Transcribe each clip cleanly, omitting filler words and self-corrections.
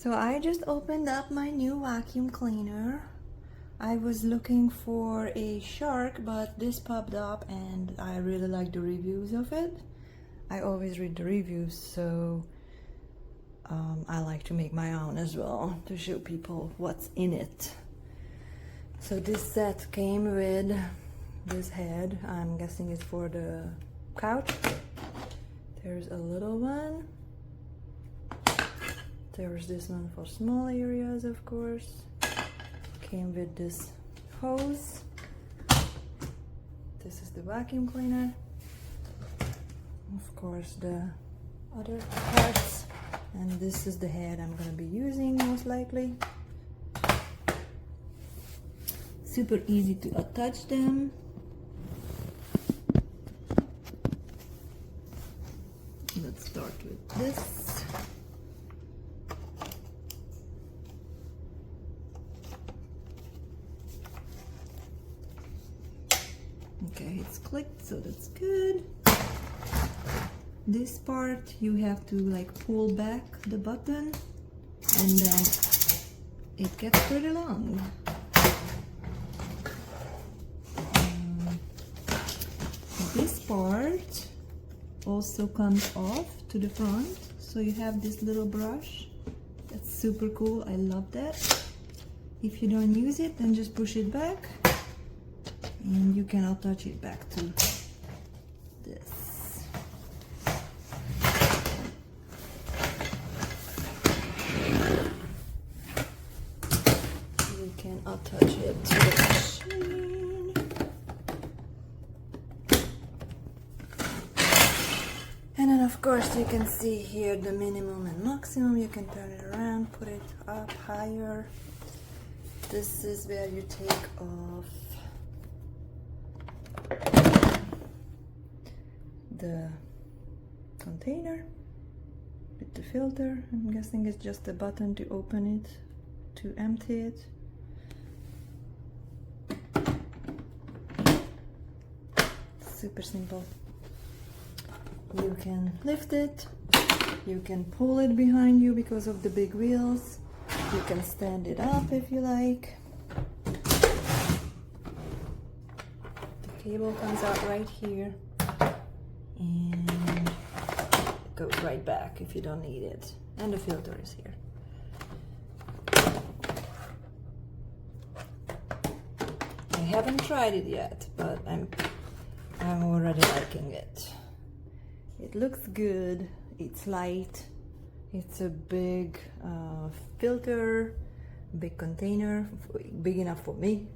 So I just opened up my new vacuum cleaner. I was looking for a shark, but this popped up and I really like the reviews of it. I always read the reviews, so I like to make my own as well to show people what's in it. So this set came with this head. I'm guessing it's for the couch. There's a little one. There's this one for small areas, of course. Came with this hose. This is the vacuum cleaner. Of course, the other parts. And this is the head I'm gonna be using most likely. Super easy to attach them. Let's start with this. Okay, it's clicked, so that's good. This part you have to like pull back the button and then it gets pretty long. This part also comes off to the front, so you have this little brush. That's super cool, I love that. If you don't use it, then just push it back and you can attach it back to this. You can attach it to the machine. And then of course you can see here the minimum and maximum. You can turn it around, put it up higher. This is where you take off the container with the filter. I'm guessing it's just a button to open it, to empty it. Super simple. You can lift it, you can pull it behind you because of the big wheels, you can stand it up if you like. The cable comes out right here and it goes right back if you don't need it, and the filter is here. I haven't tried it yet, but I'm already liking it. It looks good, it's light, it's a big filter, big container, big enough for me.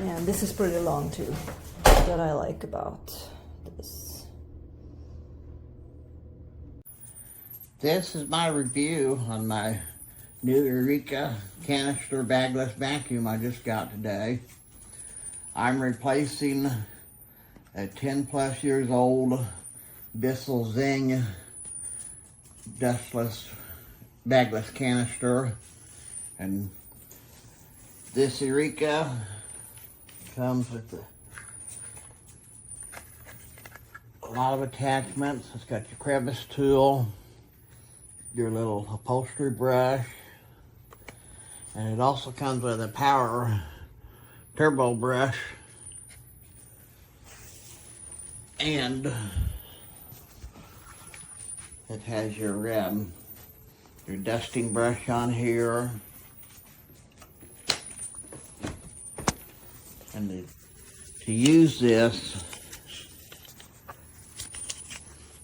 And this is pretty long too, that I like about this. This is my review on my new Eureka Canister Bagless vacuum I just got today. I'm replacing a 10+ years old Bissell Zing dustless Bagless canister, and this Eureka comes with a lot of attachments. It's got your crevice tool, your little upholstery brush, and it also comes with a power turbo brush, and it has your dusting brush on here, and to use this,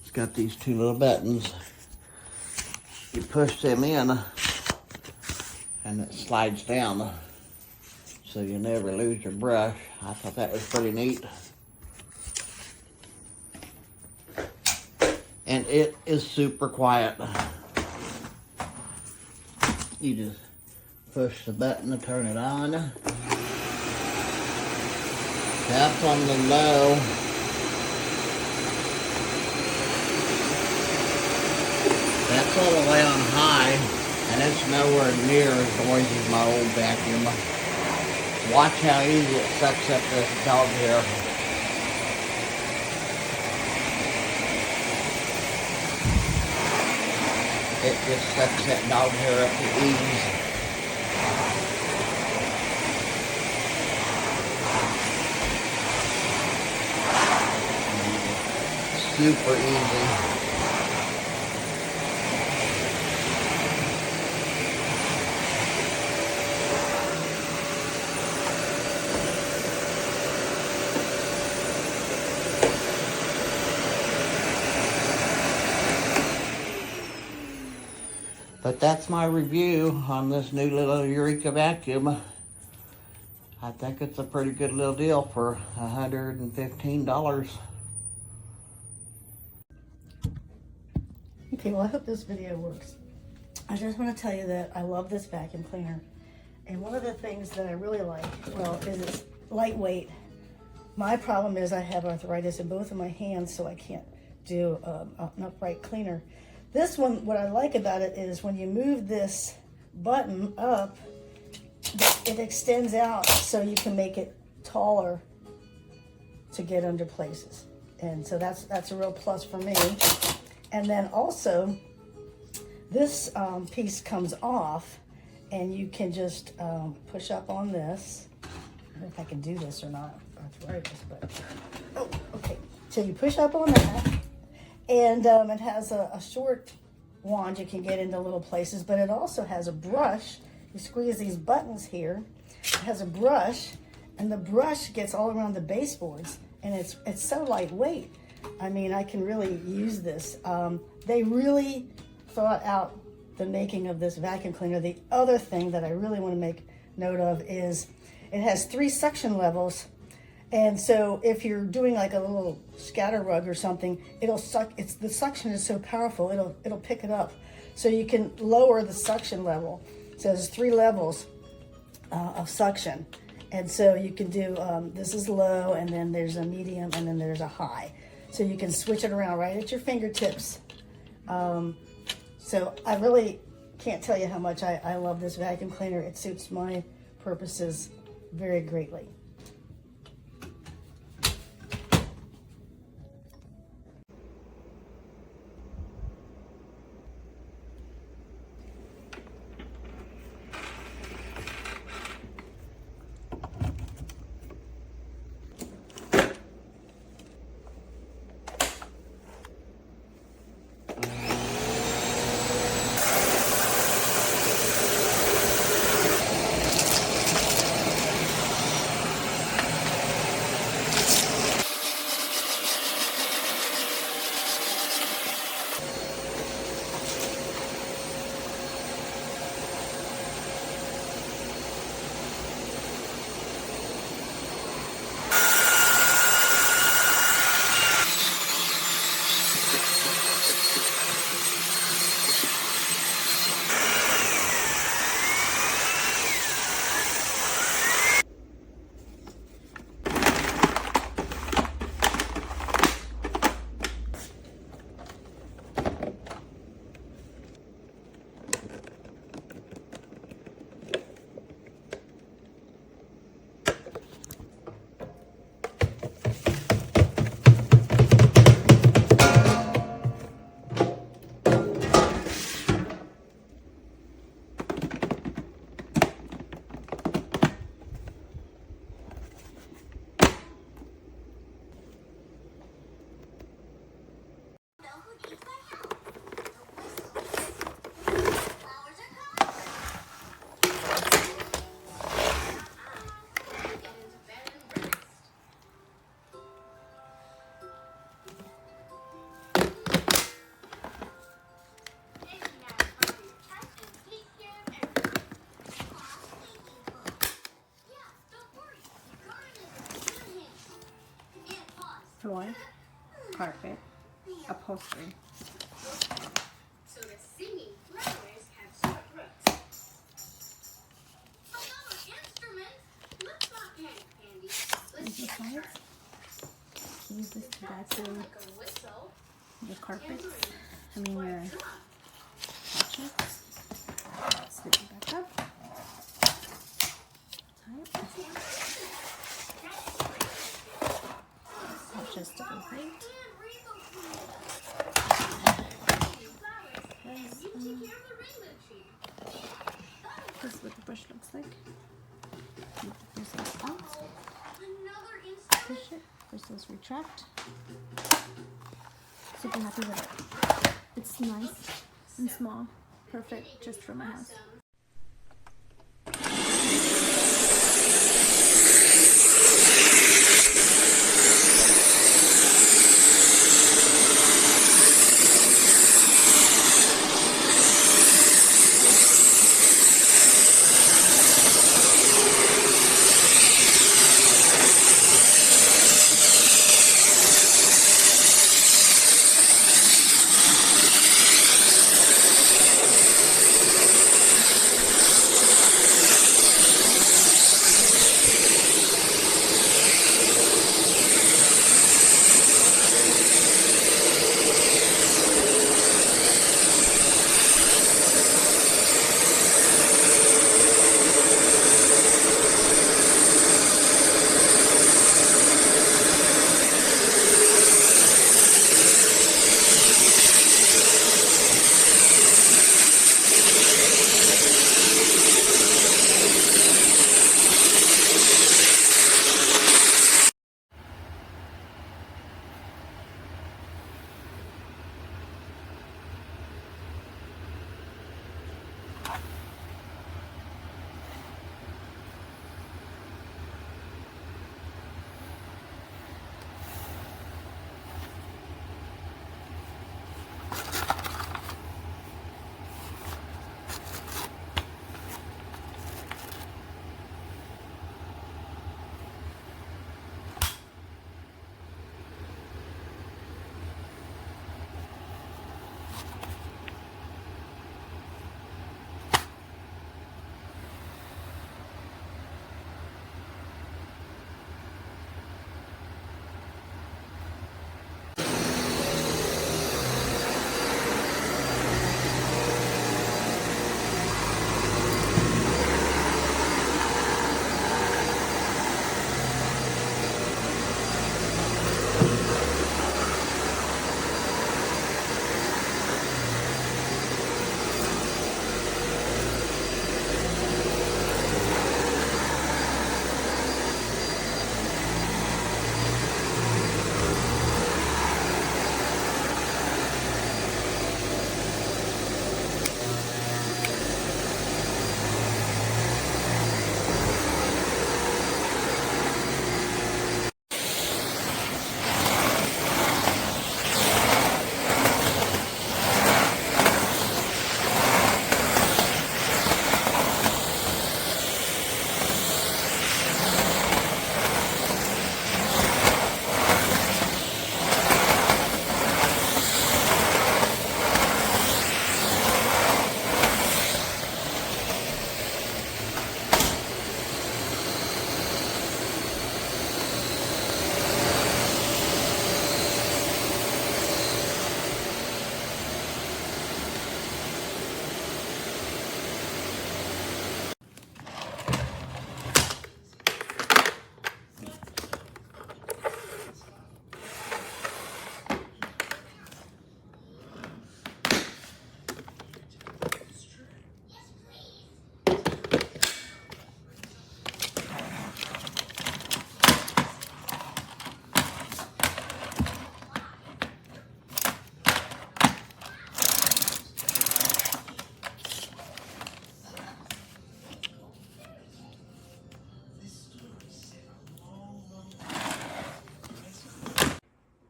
it's got these two little buttons. You push them in and it slides down, so you never lose your brush. I thought that was pretty neat. And it is super quiet. You just push the button to turn it on. Tap on the low. That's all the way on high, and it's nowhere near as noisy as my old vacuum. Watch how easy it sucks up this dog here. It just sucks that dog hair up to ease. Super easy. But that's my review on this new little Eureka vacuum. I think it's a pretty good little deal for $115. Okay, well, I hope this video works. I just want to tell you that I love this vacuum cleaner. And one of the things that I really like, well, is it's lightweight. My problem is I have arthritis in both of my hands, so I can't do an upright cleaner. This one, what I like about it is when you move this button up, it extends out so you can make it taller to get under places. And so that's a real plus for me. And then also, this piece comes off and you can just push up on this. I don't know if I can do this or not, arthritis, but, oh, okay. So you push up on that, and it has a short wand you can get into little places, but it also has a brush. You squeeze these buttons here, it has a brush, and the brush gets all around the baseboards, and it's so lightweight. I mean, I can really use this. They really thought out the making of this vacuum cleaner. The other thing that I really want to make note of is it has 3 suction levels. And so if you're doing like a little scatter rug or something, it'll suck. The suction is so powerful, it'll pick it up. So you can lower the suction level. So there's 3 levels of suction. And so you can do, this is low, and then there's a medium, and then there's a high. So you can switch it around right at your fingertips. So I really can't tell you how much I love this vacuum cleaner. It suits my purposes very greatly. Floor, carpet, upholstery. So the singing flowers have short roots. Another instrument. Let's not panic, Andy. Let's These get sides. Use this to vacuum like a whistle. your carpets. I mean your couches. Scoop it back up. Tight. Just overnight. This is what the brush looks like. Take the bristles out. Another instrument? Push it. Bristles retract. Super happy with it. It's nice and small. Perfect just for my house.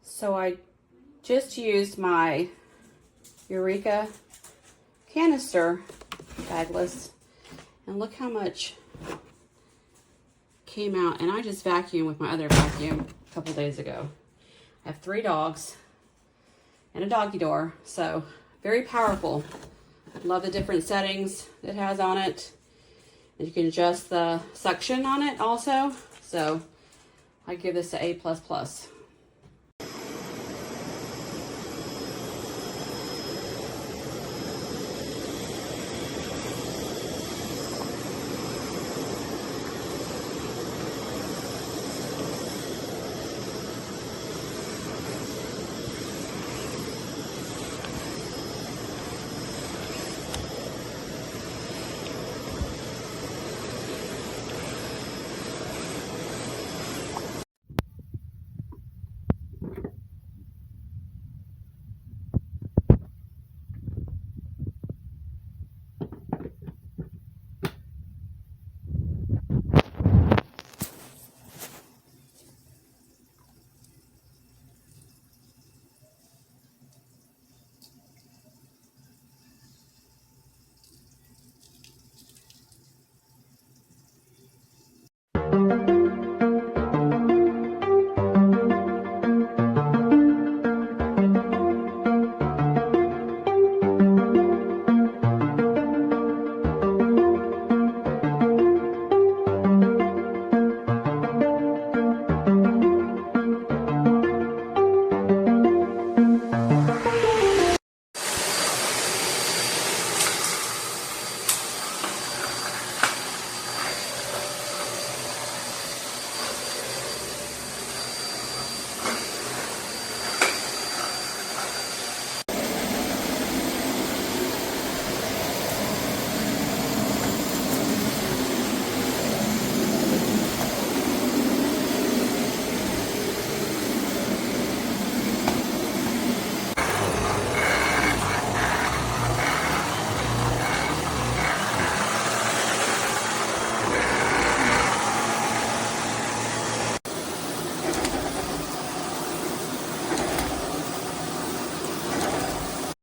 So I just used my Eureka Canister Bagless, and look how much came out. And I just vacuumed with my other vacuum a couple days ago. I have 3 dogs and a doggy door, so very powerful. Love the different settings it has on it. And you can adjust the suction on it also. So I give this an A++.